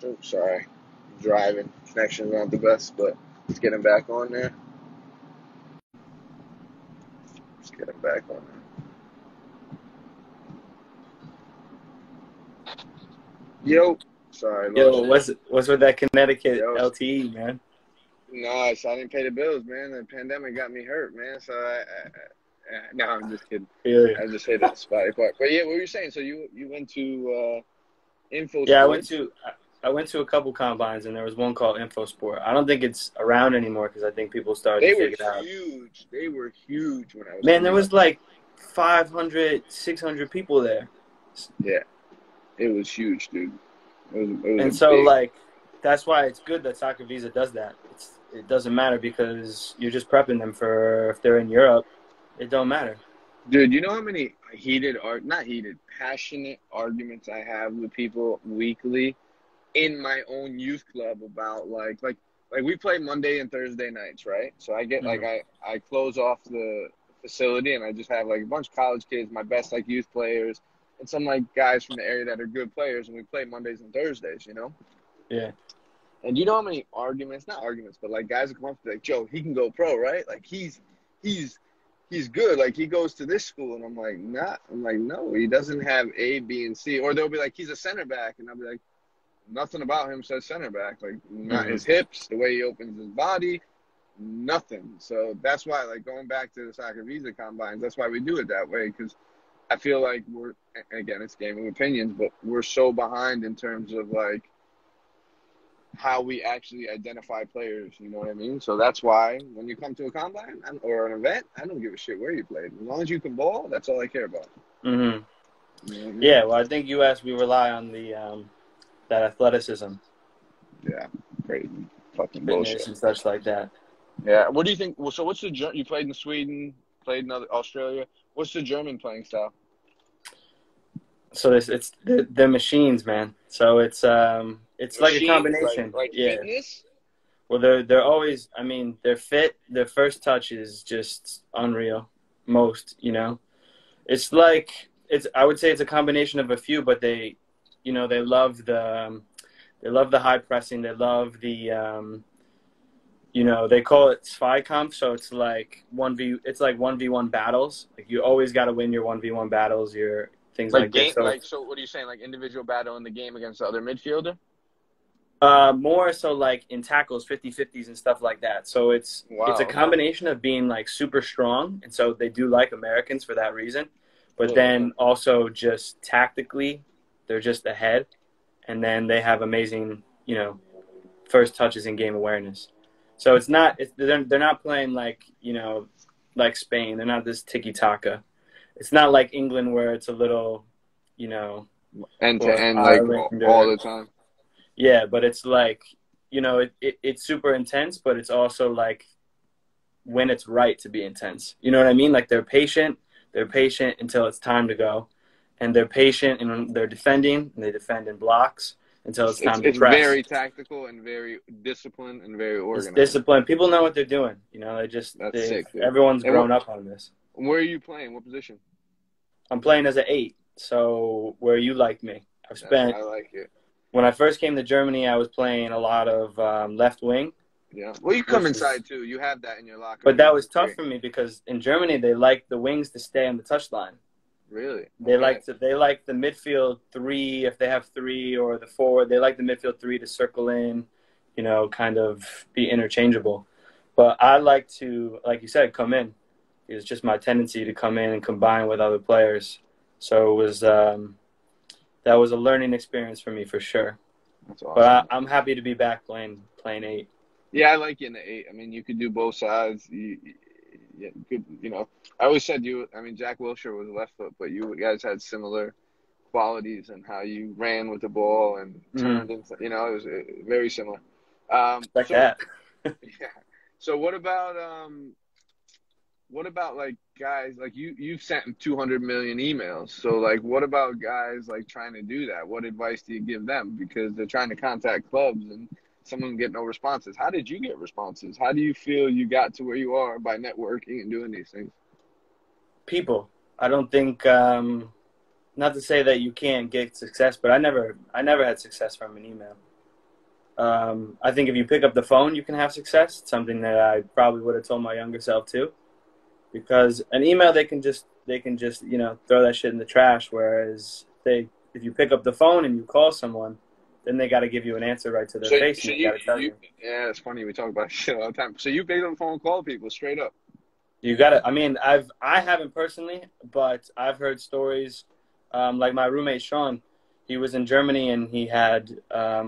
Oh, sorry. Driving. Connection's not the best, but let's get him back on there. Let's get him back on there. Yo. Sorry, lost Yo, you. what's with that Connecticut Yo. LTE, man? No, so I didn't pay the bills, man. The pandemic got me hurt, man. So no, I'm just kidding. Yeah, I just hit that spotty part. But yeah, what were you saying? So you went to Info yeah. Sports? I went to a couple combines, and there was one called InfoSport. I don't think it's around anymore because I think people started to They were figure it out. huge. They were huge when I was Man, there coming up. was like 500, 600 people there, Yeah, it was huge, dude. It was and a so big. like that's why it's good that SoccerViza does that. It doesn't matter because you're just prepping them for if they're in Europe. It don't matter. Dude, you know how many not heated, passionate arguments I have with people weekly in my own youth club about like we play Monday and Thursday nights, right? So I get like Mhm. I close off the facility and I just have like a bunch of college kids, my best like youth players, and some like guys from the area that are good players, and we play Mondays and Thursdays, you know? Yeah. And you know how many arguments, not arguments, but like guys will come up to me like, Joe, he can go pro, right? Like he's he's good. Like he goes to this school, and I'm like, not. I'm like, no, he doesn't have A, B, and C. Or they'll be like, he's a center back, and I'll be like, nothing about him says center back. Like not Hmm. his hips, the way he opens his body, nothing. So that's why, like going back to the soccer visa combines, that's why we do it that way because I feel like we're again, it's game of opinions, but we're so behind in terms of like how we actually identify players, you know what I mean? So that's why when you come to a combine or an event, I don't give a shit where you played. As long as you can ball, that's all I care about. Hmm. You know what I mean? Yeah. Well, I think U.S. we rely on the that athleticism, Yeah, crazy fucking fitness, bullshit. and such like that. Yeah, what do you think? Well, so what's you played in Sweden, played in Australia. What's the German playing style? So it's they're machines, man. So it's like a Machines, combination. like Yeah. fitness. Well, they're always. I mean, they're fit. Their first touch is just unreal. Most, it's like it's. I would say it's a combination of a few, but they love the high pressing. They love they call it Zweikampf, so it's like 1v1 battles. Like you always got to win your 1v1 battles, your things Like like this. game, So like so. What are you saying? Like individual battle in the game against the other midfielder? more so like in tackles, 50-50s and stuff like that. So it's a Wow. Okay. combination of being like super strong, and so they do like Americans for that reason. But Yeah. then also just tactically, they're just ahead, and then they have amazing, first touches and game awareness. So they're not playing like Spain. They're not this tiki taka. It's not like England where it's a little, you know, End to or end, like Ireland all or the time. yeah, but it's like, it's super intense, but it's also like when it's right to be intense. You know what I mean? Like they're patient until it's time to go. And they're patient and when they're defending and they defend in blocks until it's time to It's press. very tactical and very disciplined and very It's organized. discipline. People know what they're doing. That's sick, dude. Everyone's And grown up on this. where are you playing? What position? I'm playing as an 8, so where you like me. I've spent I like it. When I first came to Germany, I was playing a lot of left wing, Yeah. Well, you come which is inside too. You have that in your locker but room, that which was is tough great. for me because in Germany they like the wings to stay on the touchline. Really? They Okay. like the midfield 3 if they have 3 or the forward. They like the midfield 3 to circle in, kind of be interchangeable. But I like to, like you said, come in. It's just my tendency to come in and combine with other players. So it was that was a learning experience for me for sure. That's awesome. But I'm happy to be back playing 8. Yeah, I like you in the 8. I mean, you could do both sides. You could, I always said I mean, Jack Wilshere was left foot, but you guys had similar qualities and how you ran with the ball and Mm-hmm. turned into, it was very similar. Like So, that. yeah. So what about like guys like you've sent 200 million emails. So like what about guys like trying to do that? What advice do you give them because they're trying to contact clubs and someone get no responses? How did you get responses? How do you feel you got to where you are by networking and doing these things? People. I don't think not to say that you can't get success, but I never had success from an email. I think if you pick up the phone, you can have success. It's something that I probably would have told my younger self too. Because an email, they can just throw that shit in the trash. Whereas if you pick up the phone and you call someone, then they got to give you an answer right to their face, So and they got to tell you. yeah, it's funny we talk about shit all the time. So you pick up the phone and call people straight up. You got to. I mean, I haven't personally, but I've heard stories. Like my roommate Sean, he was in Germany and he had a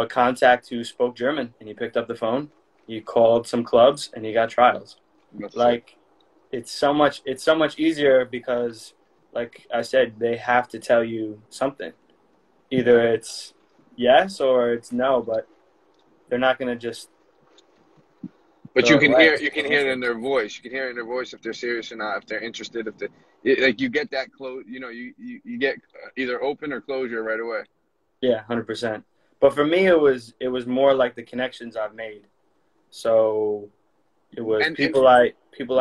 contact who spoke German, and he picked up the phone. He called some clubs and he got trials. That's Like it's so much easier because, like I said, they have to tell you something. Either it's yes or it's no, but they're not going to just. But you can hear it in their voice. You can hear it in their voice if they're serious or not, if they're interested, if they like you get that close. You get either open or closure right away. Yeah, 100%. But for me, it was more like the connections I've made. So it was people I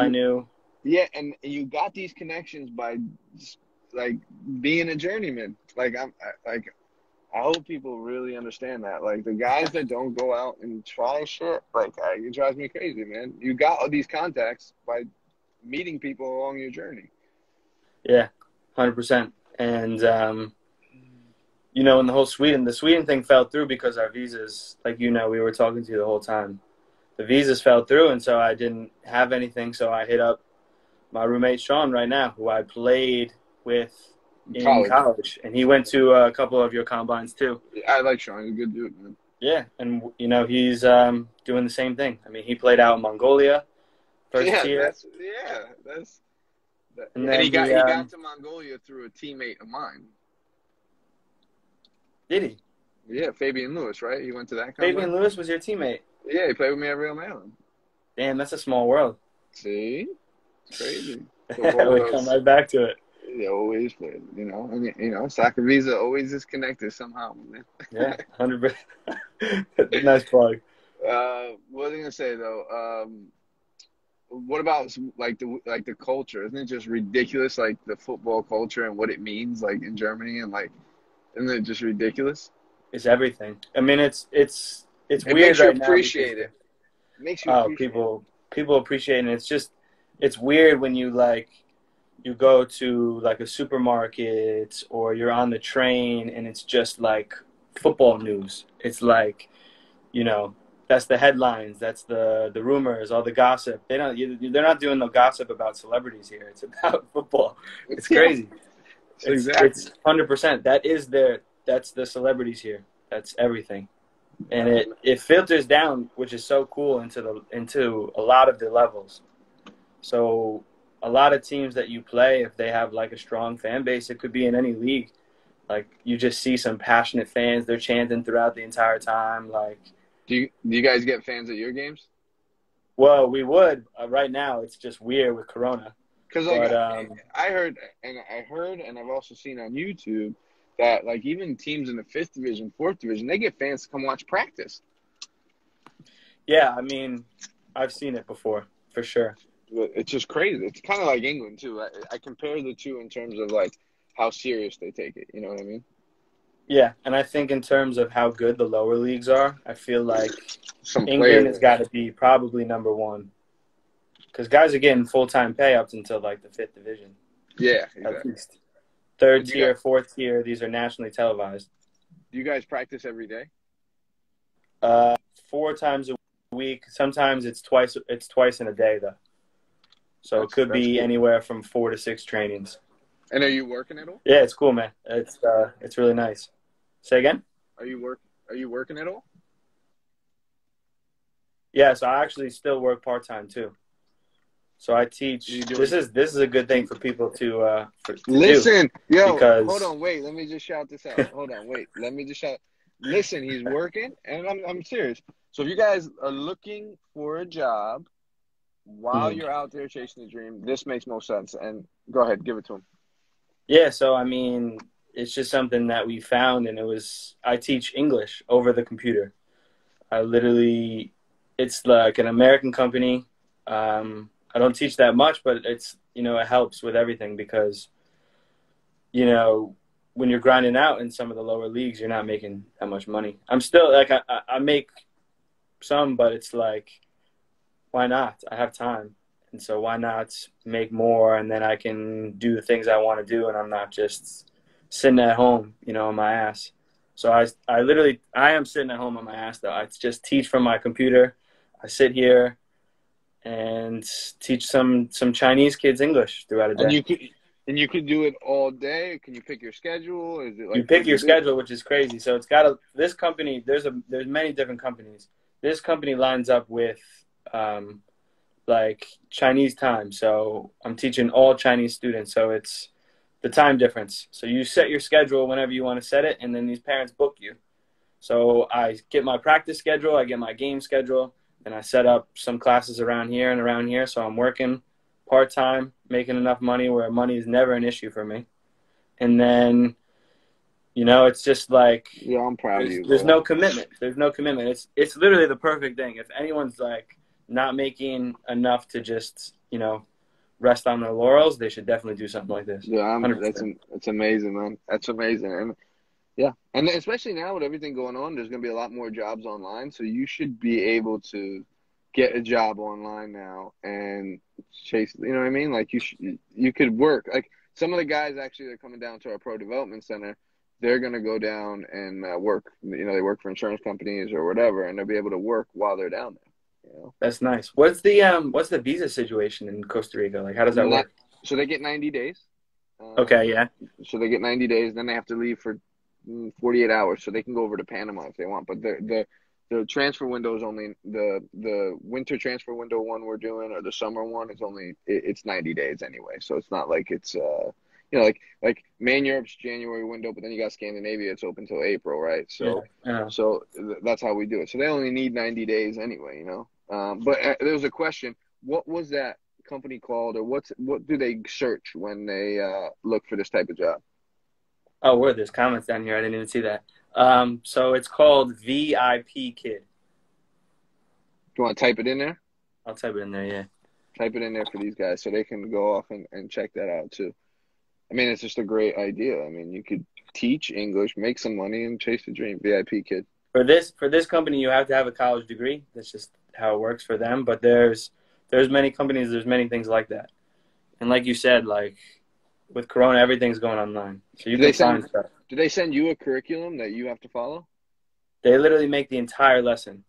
knew. Yeah, and you got these connections by like being a journeyman. I hope people really understand that. Like the guys that don't go out and try shit, it drives me crazy, man. You got all these contacts by meeting people along your journey. Yeah, 100%. And in the Sweden thing fell through because our visas, we were talking to you the whole time. The visas fell through, and so I didn't have anything. So I hit up my roommate Sean right now, who I played with in college, and he went to a couple of your combines too. I like Sean; he's a good dude, man. Yeah, and he's doing the same thing. I mean, he played out in Mongolia, first tier. And he got to Mongolia through a teammate of mine. Did he? Yeah, Fabian Lewis, right? He went to that combine. Fabian Lewis was your teammate. Yeah, he played with me at Real Maryland. Damn, that's a small world. See? It's crazy. We come right back to it. They always play, SoccerViza always is connected somehow, man. Yeah, 100%. Nice plug. What was I gonna say though? What about the culture? Isn't it just ridiculous? Like the football culture and what it means, like in Germany, and isn't it just ridiculous? It's everything. I mean, it's weird makes you right appreciate now. It makes you appreciate people appreciate it. It's weird when you go to a supermarket or you're on the train and it's just like football news. It's that's the headlines, that's the rumors, all the gossip. They're not doing no gossip about celebrities here. It's about football. It's crazy. Exactly. It's 100%. That's the celebrities here. That's everything. And it filters down, which is so cool, into a lot of the levels. So a lot of teams that you play, if they have a strong fan base, it could be in any league. You just see some passionate fans. They're chanting throughout the entire time. Do you guys get fans at your games? Well, we would. Right now, it's just weird with Corona. Because I heard, and I've also seen on YouTube that even teams in the 5th division, 4th division, they get fans to come watch practice. Yeah, I mean, I've seen it before for sure. It's just crazy. It's kind of like England too. I compare the two in terms of how serious they take it. You know what I mean? Yeah, and I think in terms of how good the lower leagues are, I feel like England has got to be probably number one. Because guys are getting full-time pay up until the 5th division. Yeah, exactly. At least. 3rd tier, 4th tier, these are nationally televised. Do you guys practice every day? 4 times a week. Sometimes it's twice in a day though. So it could be anywhere from 4 to 6 trainings. And are you working at all? Yeah, it's cool, man. It's really nice. Say again? Are you working at all? Yeah, so I actually still work part-time too. So I teach. This is a good thing for people to listen. Do, yo, because... hold on, wait. Let me just shout this out. Hold on, wait. Let me just shout. Listen, he's working, and I'm serious. So if you guys are looking for a job while you're out there chasing the dream, this makes most sense. And go ahead, give it to him. Yeah. So I mean, it's just something that we found, and I teach English over the computer. It's like an American company. I don't teach that much, but it helps with everything because, when you're grinding out in some of the lower leagues, you're not making that much money. I'm still like I make some, but it's like, why not? I have time, and so why not make more, and then I can do the things I want to do, and I'm not just sitting at home, on my ass. So I am sitting at home on my ass though. I just teach from my computer. I sit here and teach some Chinese kids English throughout a And day. you could do it all day. Can you pick your schedule? Is it You like pick your schedule, which is crazy. So it's got this company. There's many different companies. This company lines up with like Chinese time. So I'm teaching all Chinese students. So it's the time difference. So you set your schedule whenever you want to set it, and then these parents book you. So I get my practice schedule, I get my game schedule, and I set up some classes around here and around here. So I'm working part-time, making enough money where money is never an issue for me. And then, it's just like, yeah, I'm proud of you, there's bro. no commitment. There's no commitment. It's literally the perfect thing. If anyone's like not making enough to just, rest on their laurels, they should definitely do something like this. Yeah, 100%. that's amazing, man. That's amazing. And yeah, and especially now with everything going on, there's going to be a lot more jobs online. So you should be able to get a job online now and chase. You know what I mean? Like you could work. Like some of the guys actually that are coming down to our pro development center, they're going to go down and work. They work for insurance companies or whatever, and they'll be able to work while they're down there. That's nice. What's the visa situation in Costa Rica? Like, how does that work? So they get 90 days. Okay, yeah. So they get 90 days, then they have to leave for 48 hours, so they can go over to Panama if they want. But the transfer window is only the winter transfer window one we're doing, or the summer one is only it's 90 days anyway. So it's not like it's like main Europe's January window, but then you got Scandinavia, it's open till April, right? So Yeah. that's how we do it. So they only need 90 days anyway, But there was a question: what was that company called, or what do they search when they look for this type of job? Oh, where there's comments down here. I didn't even see that. So it's called VIP Kid. Do you want to type it in there? I'll type it in there, yeah. Type it in there for these guys so they can go off and check that out too. I mean, it's just a great idea. I mean, you could teach English, make some money, and chase the dream. VIP Kid. For this company, you have to have a college degree. That's just how it works for them. But there's many companies, there's many things like that. And like you said, like with Corona, everything's going online. So you can find stuff. Do they send you a curriculum that you have to follow? They literally make the entire lesson.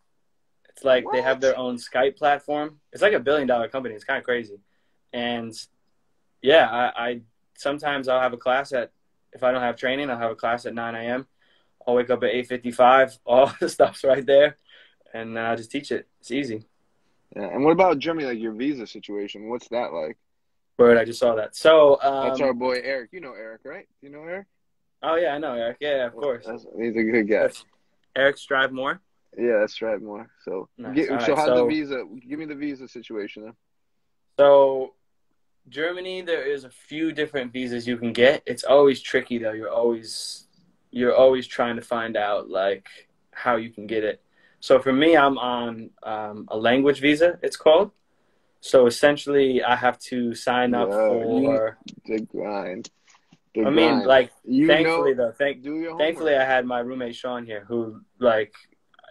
It's like What? They have their own Skype platform. It's like $1 billion company. It's kind of crazy. And yeah, I sometimes I'll have a class if I don't have training, I'll have a class at 9 a.m. I'll wake up at 8:55. All the stuff's right there. And then I'll just teach it. It's easy. Yeah. And what about Germany, like your visa situation? What's that like? Word, I just saw that. So that's our boy Eric. You know Eric, right? Do you know Eric? Oh yeah, I know Eric. Yeah, of course. He's a good guy. Eric Strivemore. Yeah, that's Strivemore. So, nice. How's the visa? Give me the visa situation then. So, Germany, there is a few different visas you can get. It's always tricky though. You're always trying to find out like how you can get it. So for me, I'm on a language visa. It's called. So essentially, I have to sign up for the grind. Thankfully, I had my roommate Sean here, who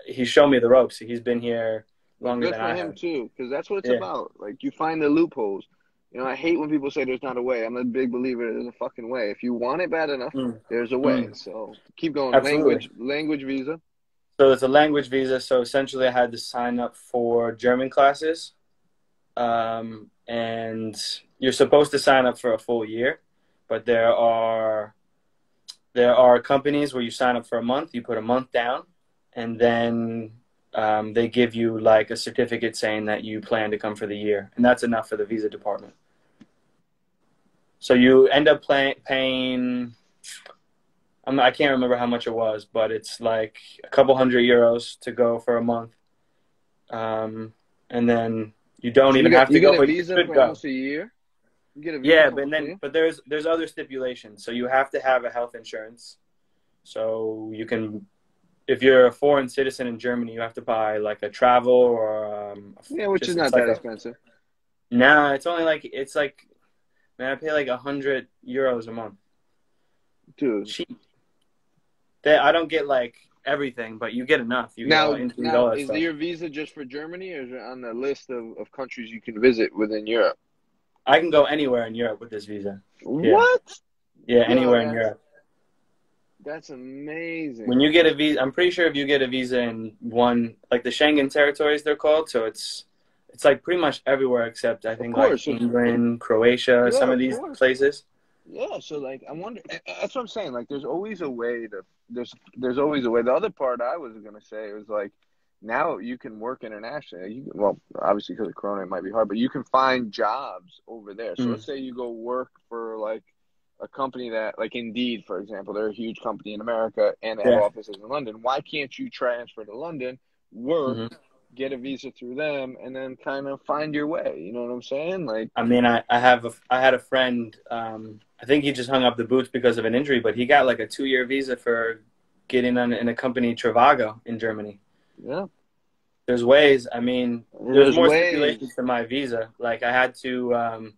he showed me the ropes. He's been here longer than I have. Good for him too, because that's what it's about. Like you find the loopholes. I hate when people say there's not a way. I'm a big believer there's a fucking way. If you want it bad enough, there's a way. So keep going. Absolutely. Language visa. So it's a language visa. So essentially, I had to sign up for German classes. And you're supposed to sign up for a full year, but there are companies where you sign up for a month, you put a month down, and then they give you like a certificate saying that you plan to come for the year, and that's enough for the visa department. So you end up paying, I can't remember how much it was, but it's like a couple €100 to go for a month, and then you don't even have to go, but you should go. Almost a year? You get a visa but there's other stipulations. So you have to have a health insurance. So you can, if you're a foreign citizen in Germany, you have to buy like a travel or which is not that expensive. Nah, it's like man, I pay like €100 a month. Dude. cheap. I don't get like everything, but you get enough. You get all interviews, all Now, that is stuff. your visa just for Germany, or is it on the list of countries you can visit within Europe? I can go anywhere in Europe with this visa. Yeah, What? yeah, Yo, anywhere in Europe. that's When amazing. you get a visa, I'm pretty sure if you get a visa in one, like the Schengen territories, they're called. So it's like pretty much everywhere except I Of think like course. England, Croatia, Yeah, some of of these course. places. Yeah, so like I wonder. That's what I'm saying. Like, there's always a way to. There's always a way. The other part I was gonna say was like, now you can work internationally. Well, obviously because of Corona, it might be hard, but you can find jobs over there. So Mm, let's say you go work for like a company that, like Indeed, for example, they're a huge company in America and they have yeah. offices in London. Why can't you transfer to London, work, Hmm. get a visa through them, and then kind of find your way? You know what I'm saying? Like, I mean, I had a friend. I think he just hung up the boots because of an injury, but he got like a 2-year visa for getting on in a company Trivago in Germany. yeah, There's ways. I mean, there's there's more ways. stipulations to my visa. Like I had to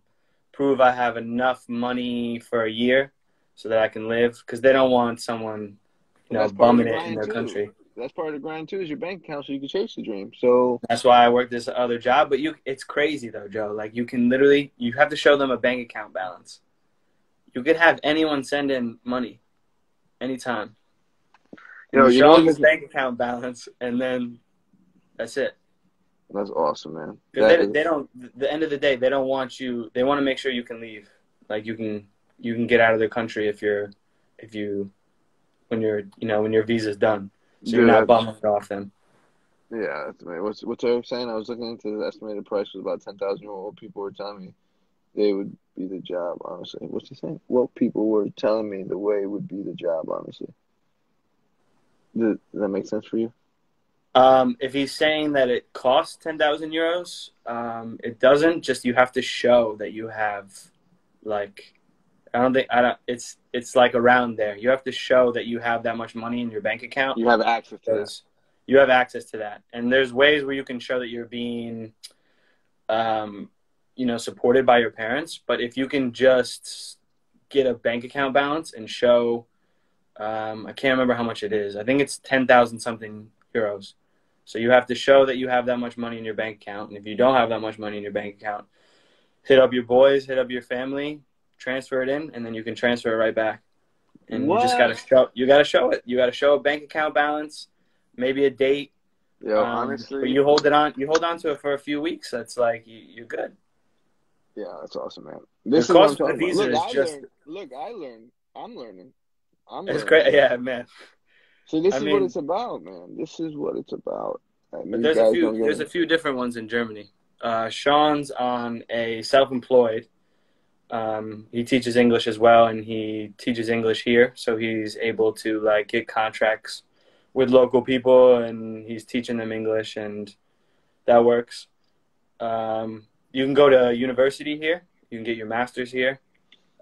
prove I have enough money for a year so that I can live because they don't want someone, But that's part of the bumming it in grind their too. country. That's part of the grind too. Is your bank account so you can chase the dream. So That's why I work this other job. But it's crazy though, Joe. Like you can literally, you have to show them a bank account balance. You could have anyone send in money anytime, and you you know show what them this makes bank account balance, and then that's it. that's awesome, man. Because That is they don't. The end of the day, they don't want you. They want to make sure you can leave. Like you can get out of the country if you when your visa's done, so you're dude. not That's bumming it off them. yeah. That's amazing. What's I was saying? I was looking into the estimated price was about 10,000. What people were telling me they would be the job. Honestly, what's he saying? What people were telling me the way would be the job. Honestly, does that make sense for you? If he's saying that it costs 10,000 euros, it doesn't. Just you have to show that you have like I don't. It's like around there. You have to show that you have that much money in your bank account You have access to that. because you have access to that. And there's ways where you can show that you're being, um, supported by your parents. But if you can just get a bank account balance and show, I can't remember how much it is. I think it's 10,000 something euros. So you have to show that you have that much money in your bank account. And if you don't have that much money in your bank account, hit up your boys, hit up your family, transfer it in, and then you can transfer it right back. And you just What? gotta show it. You gotta show a bank account balance, maybe a date. Yo, But honestly, you hold on to it for a few weeks. That's like you're good. yeah, that's awesome, man. The This is what I'm cost for the talking about. visa is just Look, I learned. I'm learning. I'm it's learning, great. man. Yeah, man. So this I is what mean, it's about, man. This is what it's about. And but these guys don't get there's a it. few different ones in Germany. Sean's on a self-employed. He teaches English as well, and he teaches English here, so he's able to like get contracts with local people, and he's teaching them English, and that works. You can go to university here. You can get your master's here.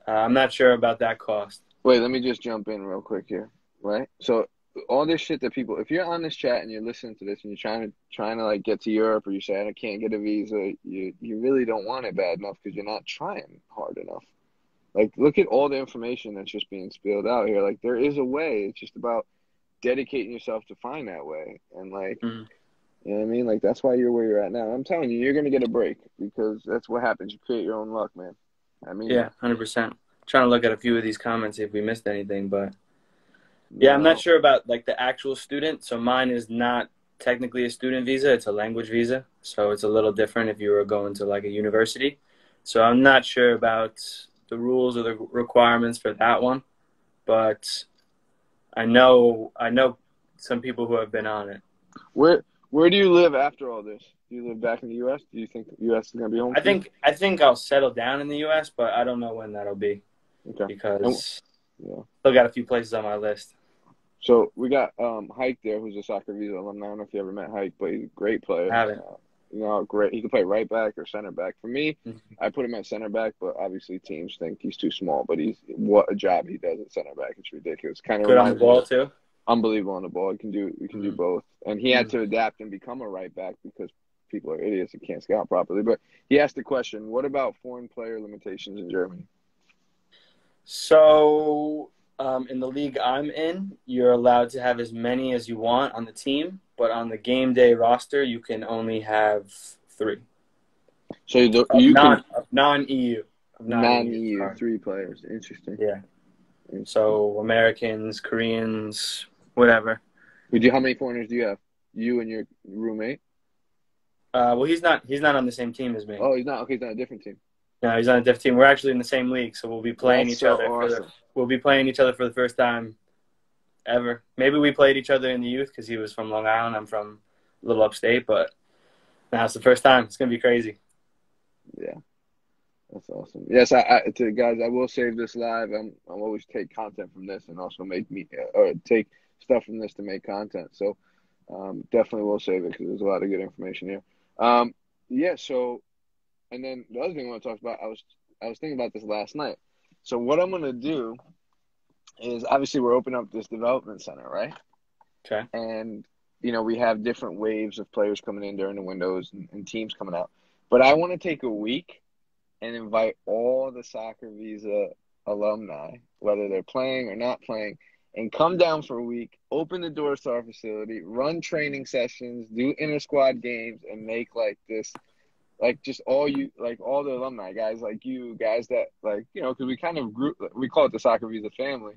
I'm not sure about that cost. Wait, let me just jump in real quick here, right? So all this shit that people, if you're on this chat and you're listening to this and you're trying to like get to Europe, or you're saying I can't get a visa, you really don't want it bad enough because you're not trying hard enough. Like, look at all the information that's just being spilled out here. Like, there is a way. It's just about dedicating yourself to find that way. And like, Mhm. you know what I mean? Like, that's why you're where you're at now. I'm telling you, you're gonna get a break because that's what happens. You create your own luck, man. I mean Yeah, that. 100%. Trying to look at a few of these comments, see if we missed anything, but yeah, I'm not No. sure about like the actual student. So mine is not technically a student visa; it's a language visa. So it's a little different if you were going to like a university. So I'm not sure about the rules or the requirements for that one, but I know some people who have been on it. Where do you live after all this? Do you live back in the U.S.? Do you think the U.S. is gonna be home for you? I think I'll settle down in the U.S., but I don't know when that'll be Okay. And because yeah. still got a few places on my list. So we got Hike there, who's a SoccerViza alumni. I don't know if you ever met Hike, but he's a great player. I haven't. Great. He can play right back or center back. For me, I put him at center back, but obviously teams think he's too small. But what a job he does at center back. It's ridiculous. Kind of Good on the reminds me ball of too. unbelievable on the ball. He can do both. And he had Mm. to adapt and become a right back because people are idiots and can't scout properly. But he asked the question, what about foreign player limitations in Germany? So In the league I'm in, you're allowed to have as many as you want on the team, but on the game day roster, you can only have 3. So you can Non-EU. Non-EU. non-EU Sorry. 3 players. Interesting. Yeah. So Americans, Koreans, whatever. How many foreigners do you have? You and your roommate? Well, he's not on the same team as me. Oh, he's not. Okay, he's on a different team. No, he's on a different team. We're actually in the same league, so we'll be playing That's each so other. awesome. We'll be playing each other for the first time ever. Maybe we played each other in the youth because he was from Long Island. I'm from a little upstate, but now it's the first time. It's gonna be crazy. Yeah, that's awesome. Yes, to guys, I will save this live. I'll always take content from this and also take stuff from this to make content. So definitely will save it because there's a lot of good information here. Yeah. So, and then the other thing I want to talk about, I was thinking about this last night. So what I'm gonna do is obviously we're opening up this development center, right? Okay. And we have different waves of players coming in during the windows and teams coming out. But I want to take a week and invite all the SoccerViza alumni, whether they're playing or not playing, and come down for a week, open the doors to our facility, run training sessions, do inter-squad games, and make just all the alumni guys like you guys that because we kind of we call it the SoccerViza family.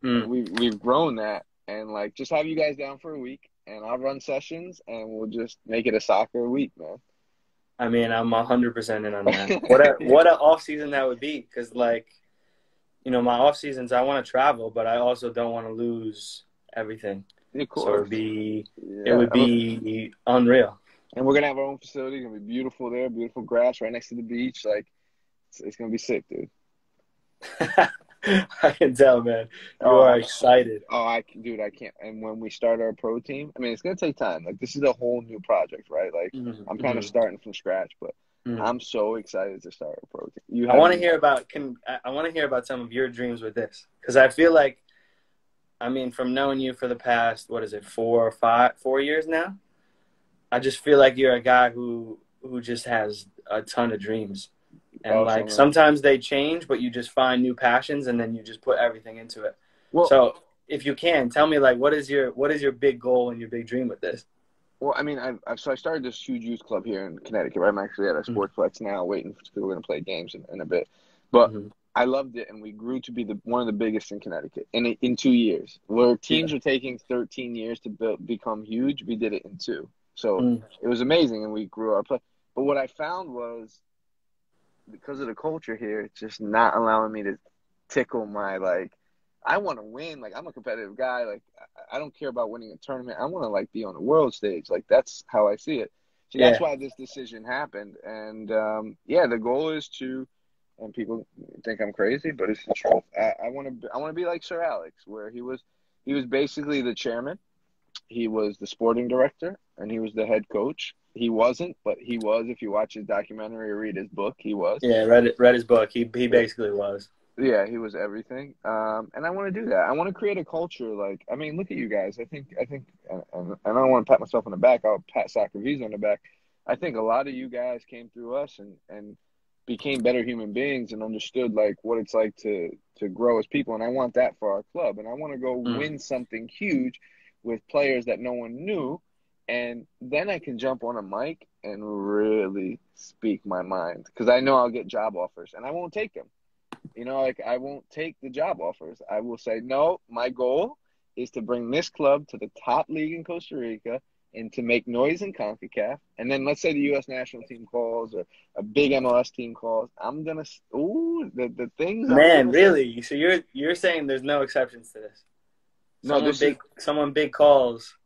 And we've grown that, and just have you guys down for a week, and I'll run sessions, and we'll just make it a soccer week, man. I mean, I'm 100% in on that. What an off season that would be, because my off seasons I want to travel, but I also don't want to lose everything. Of course. So it would be unreal. And we're gonna have our own facility. It's gonna be beautiful there, beautiful grass right next to the beach. It's gonna be sick, dude. I can tell, man. You are excited. Oh, I can't. And when we start our pro team, I mean, it's gonna take time. This is a whole new project, right? I'm kind of starting from scratch, but I'm so excited to start a pro team. I want to hear about some of your dreams with this, because I feel like, I mean, from knowing you for the past 4 years now, I just feel like you're a guy who just has a ton of dreams. And sometimes they change, but you just find new passions and then you just put everything into it. Well, so if you can tell me, what is your big goal and your big dream with this? Well, I mean, I started this huge youth club here in Connecticut. Right? I'm actually at a Sportsplex now, waiting because we're going to play games in a bit. But I loved it, and we grew to be one of the biggest in Connecticut in 2 years. Where teams are taking 13 years to become huge, we did it in 2. So it was amazing, and we grew our play. But what I found was, because of the culture here, it's just not allowing me to tickle my I want to win. I'm a competitive guy. I don't care about winning a tournament. I want to be on the world stage. That's how I see it. So that's why this decision happened. And the goal is to, and people think I'm crazy, but it's the truth. I want to be like Sir Alex, where he was basically the chairman. He was the sporting director, and he was the head coach. He wasn't, but he was. If you watch his documentary or read his book, he was. Yeah, read his book. He basically was. Yeah, he was everything. And I want to do that. I want to create a culture. Look at you guys. I think, and I don't want to pat myself on the back. I'll pat SoccerViza on the back. I think a lot of you guys came through us and became better human beings and understood what it's like to grow as people. And I want that for our club. And I want to go win something huge with players that no one knew. And then I can jump on a mic and really speak my mind, because I know I'll get job offers and I won't take them. I won't take the job offers. I will say, no, my goal is to bring this club to the top league in Costa Rica and to make noise in CONCACAF. And then let's say the U.S. national team calls or a big MLS team calls. I'm going to – the things – Man, really? So you're saying there's no exceptions to this? Someone big calls,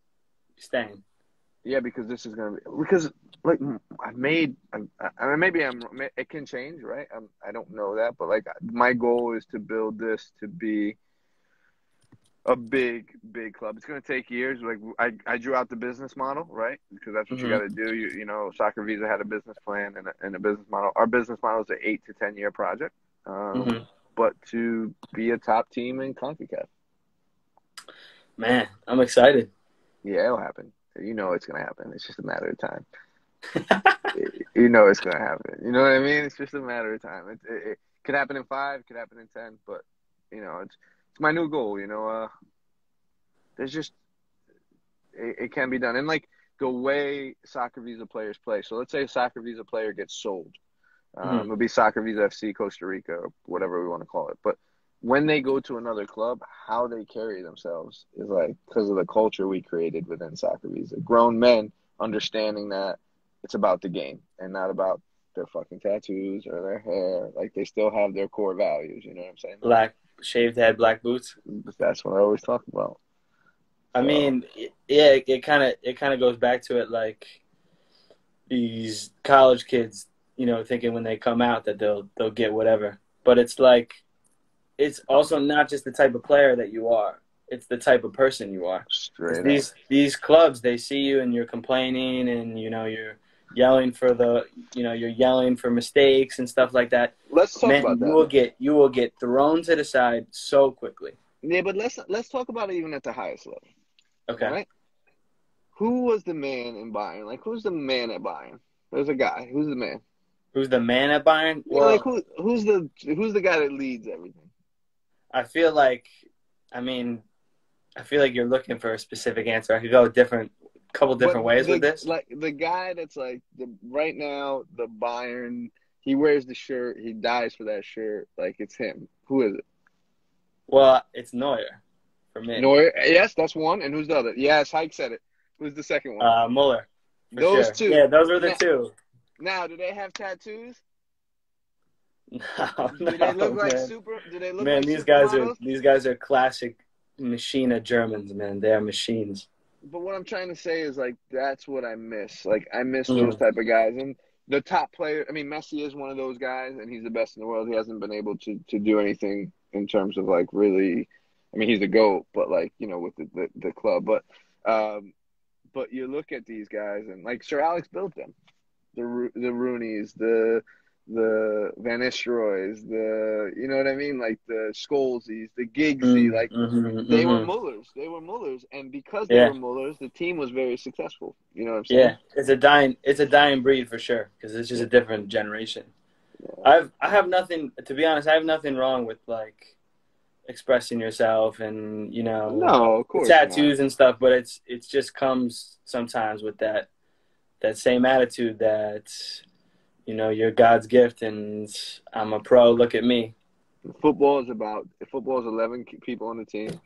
staying. Yeah, because this is going to be – because – I've made, it can change, right? I don't know that, but my goal is to build this to be a big, big club. It's going to take years. I drew out the business model, right? Because that's what you got to do. SoccerViza had a business plan and a business model. Our business model is an 8 to 10 year project, but to be a top team in CONCACAF. Man, I'm excited. Yeah, it'll happen. It's going to happen. It's just a matter of time. It's going to happen. You know what I mean? It's just a matter of time. It could happen in 5, could happen in 10, but it's my new goal. There's just it can be done, and like the way SoccerViza players play. So let's say a SoccerViza player gets sold. It'll be SoccerViza FC Costa Rica or whatever we want to call it. But when they go to another club, how they carry themselves is like because of the culture we created within SoccerViza. Grown men understanding that it's about the game and not about their fucking tattoos or their hair. Like they still have their core values. You know what I'm saying? Black shaved head, black boots. That's what I always talk about. I mean, yeah, it kind of goes back to it like these college kids, thinking when they come out that they'll get whatever. But it's like it's also not just the type of player that you are. It's the type of person you are. Straight up. These clubs, they see you and you're complaining and you're yelling you're yelling for mistakes and stuff like that. Let's talk about that. You will get thrown to the side so quickly. Yeah, but let's talk about it even at the highest level. Okay. Right? Who was the man in Bayern? Like, who's the man at Bayern? There's a guy. Who's the man? Who's the man at Bayern? Well, like who's the guy that leads everything? I feel like you're looking for a specific answer. I could go a couple different ways with this. Like the guy that's like right now the Bayern. He wears the shirt. He dies for that shirt. Like it's him. Who is it? Well, it's Neuer. For me. Neuer, yes, that's one. And who's the other? Yes, Hike said it. Who's the second one? Muller. Those two. Yeah, those were the two. Now, do they have tattoos? No, do they look like man. super? Do they look man, like these guys are classic machine Germans, man. They are machines. But what I'm trying to say is like that's what I miss. Like I miss those type of guys. And the top player, I mean, Messi is one of those guys, and he's the best in the world. He hasn't been able to do anything in terms of like really. I mean, he's the GOAT, but like with the club. But you look at these guys, and like Sir Alex built them, the Rooneys, the Van Nistelrooys, you know what I mean, like the Scholesies, the Giggsy, like they were Mullers, and because they were Mullers, the team was very successful. You know what I'm saying? Yeah, it's a dying breed for sure because it's just a different generation. Yeah. I have nothing, to be honest. I have nothing wrong with like expressing yourself and no, of course tattoos not. and stuff, but it just comes sometimes with that same attitude that you're God's gift and I'm a pro, look at me. Football is 11 people on the team,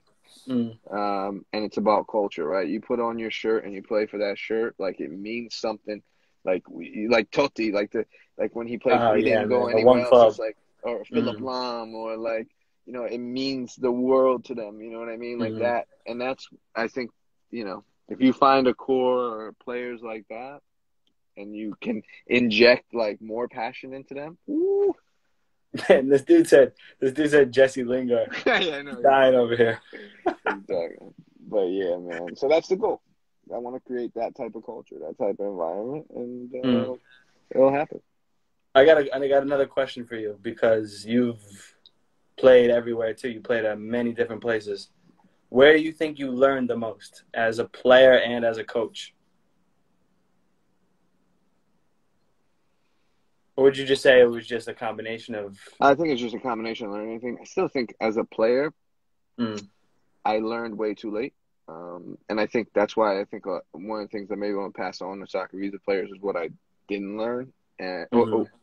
and it's about culture, right? You put on your shirt and you play for that shirt, like it means something. Like Totti, like when he played, he didn't go anywhere else. It's like or Philip Lahm or like. It means the world to them. You know what I mean? Like that. And that's, I think, if you find a core or players like that and you can inject like more passion into them. Woo. Man, this dude said Jesse Lingard. Yeah, I know. Dying over here. Exactly. But yeah, man. So that's the goal. I want to create that type of culture, that type of environment, and it'll happen. I got another question for you because you've played everywhere too. You played at many different places. Where do you think you learned the most as a player and as a coach? Or would you just say it was just a combination of? I think it's just a combination of learning. I still think as a player, I learned way too late. And I think that's why I think one of the things that maybe I want to pass on to SoccerViza players is what I didn't learn and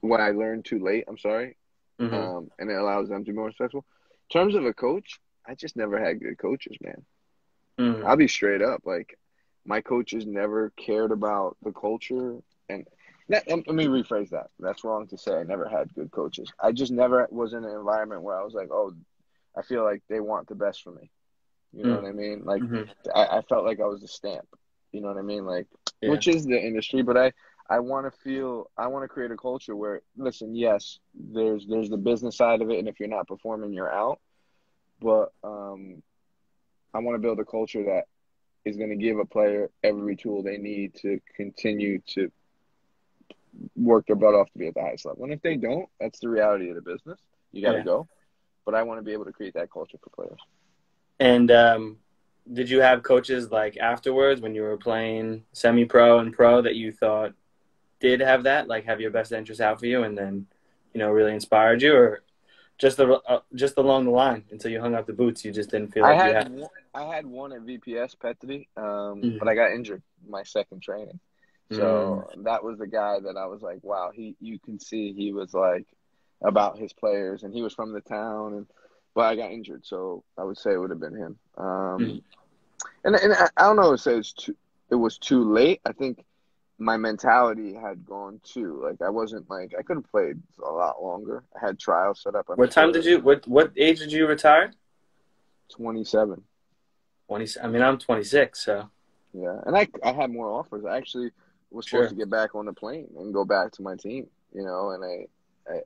what I learned too late. I'm sorry. And it allows them to be more successful. In terms of a coach, I just never had good coaches, man. I'll be straight up. Like, my coaches never cared about the culture. And let me rephrase that. That's wrong to say I never had good coaches. I just never was in an environment where I was like, oh, I feel like they want the best for me. You know what I mean? Like, I felt like I was a stamp. You know what I mean? Like, which is the industry, but I want to create a culture where, listen, yes, there's the business side of it, and if you're not performing, you're out. But I want to build a culture that is going to give a player every tool they need to continue to work their butt off to be at the highest level. And if they don't, that's the reality of the business. You got to go. But I want to be able to create that culture for players. And did you have coaches like afterwards when you were playing semi-pro and pro that you thought did have that, like have your best interest out for you and then, really inspired you? Or just along the line until you hung up the boots. You just didn't feel I like you had had. I had one at VPS Petri, but Mm. I got injured my second training. Mm. So that was the guy that I was like, wow, you can see he was like about his players, and he was from the town, but I got injured, so I would say it would have been him. Mm. And I don't know if it was too late. I think my mentality had gone too. Like I wasn't like I could have played a lot longer. I had trials set up, I'm What time did sure. you? What age did you retire? 27. 20. I mean, I'm 26, so Yeah, and I had more offers. I actually was supposed to sure. get back on the plane and go back to my team, and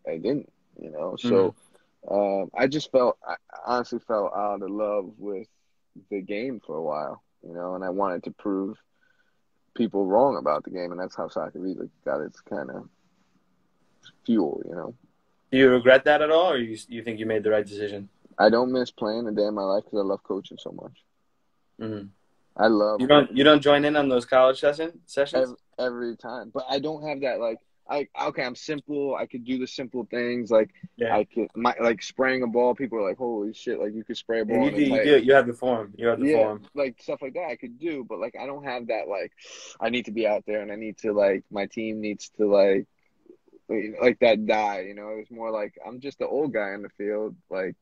I didn't, Mm. So I honestly felt out of love with the game for a while, and I wanted to prove people wrong about the game, and that's how SoccerViza got its kind of fuel. Do you regret that at all, or you think you made the right decision? I don't miss playing a day in my life because I love coaching so much. Mm. I love You don't join in on those college sessions? every time. But I don't have that like I'm simple. I could do the simple things like Yeah. I could like spraying a ball. People are like, holy shit! Like you could spray a Yeah, ball you in a do. You tight. do. You have the form. You have the Yeah, form. like stuff like that I could do, but like I don't have that like I need to be out there and I need to like my team needs to like that die. It was more like I'm just the old guy in the field, like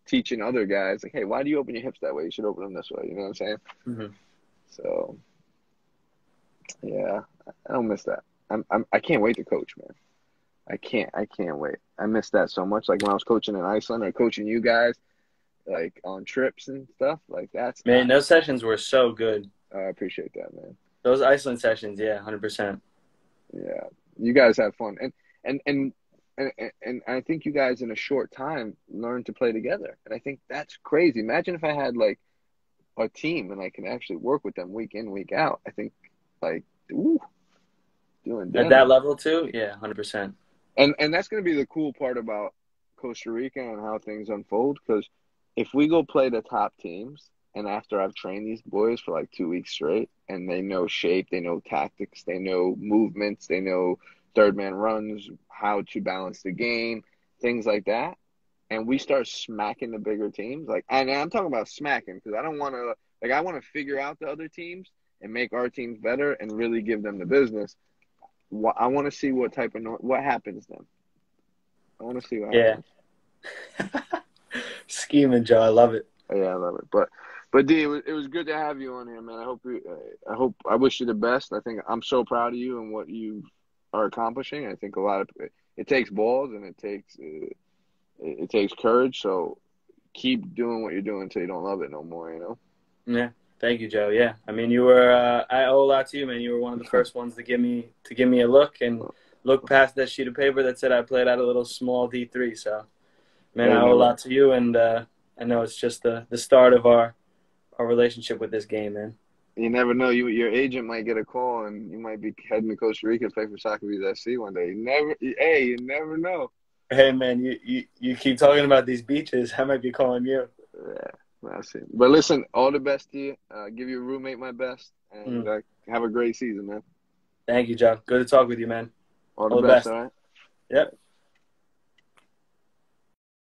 teaching other guys like, hey, why do you open your hips that way? You should open them this way. You know what I'm saying? Hmm. So. Yeah, I don't miss that. I can't wait to coach, man. I can't wait. I miss that so much. Like when I was coaching in Iceland or coaching you guys, like on trips and stuff. Like that's Man, those sessions were so good. I appreciate that, man. Those Iceland sessions, yeah, 100%. Yeah, you guys have fun, and and and I think you guys in a short time learned to play together, and I think that's crazy. Imagine if I had like a team and I can actually work with them week in, week out. I think like ooh, doing At that damage. level too, yeah, 100%. And that's going to be the cool part about Costa Rica and how things unfold. Because if we go play the top teams, and after I've trained these boys for like 2 weeks straight, and they know shape, they know tactics, they know movements, they know third man runs, how to balance the game, things like that, and we start smacking the bigger teams, like, and I'm talking about smacking because I don't want to, like, I want to figure out the other teams and make our teams better and really give them the business. I want to see what happens then. I want to see what Yeah. happens. Scheming, Joe. I love it. Yeah, I love it. But D, it was good to have you on here, man. I wish you the best. I think I'm so proud of you and what you are accomplishing. I think it takes balls and it takes courage. So keep doing what you're doing until you don't love it no more. Yeah. Thank you, Joe. Yeah. I mean, you were I owe a lot to you, man. You were one of the first ones to give me a look past that sheet of paper that said I played at a little small D3. So, man, Hey, I owe a never. lot to you, and I know it's just the start of our relationship with this game, man. You never know. Your agent might get a call, and you might be heading to Costa Rica to play for SoccerViza FC one day. You never know. Hey, man, you keep talking about these beaches. I might be calling you. Yeah, I see. But listen, all the best to you. Give your roommate my best, and Mm. have a great season, man. Thank you, Joe. Good to talk with you, man. All the All the best. best. All right. All Yep. right.